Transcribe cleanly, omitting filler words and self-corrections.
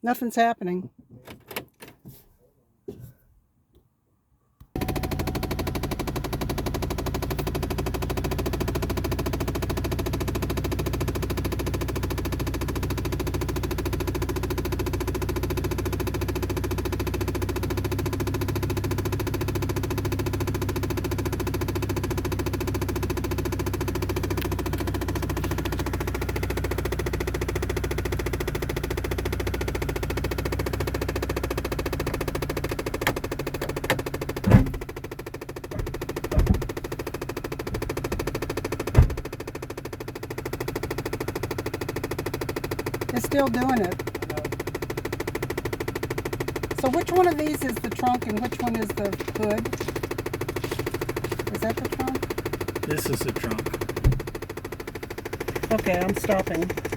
Nothing's happening. It's still doing it. So which one of these is the trunk and which one is the hood? Is that the trunk? This is the trunk. Okay, I'm stopping.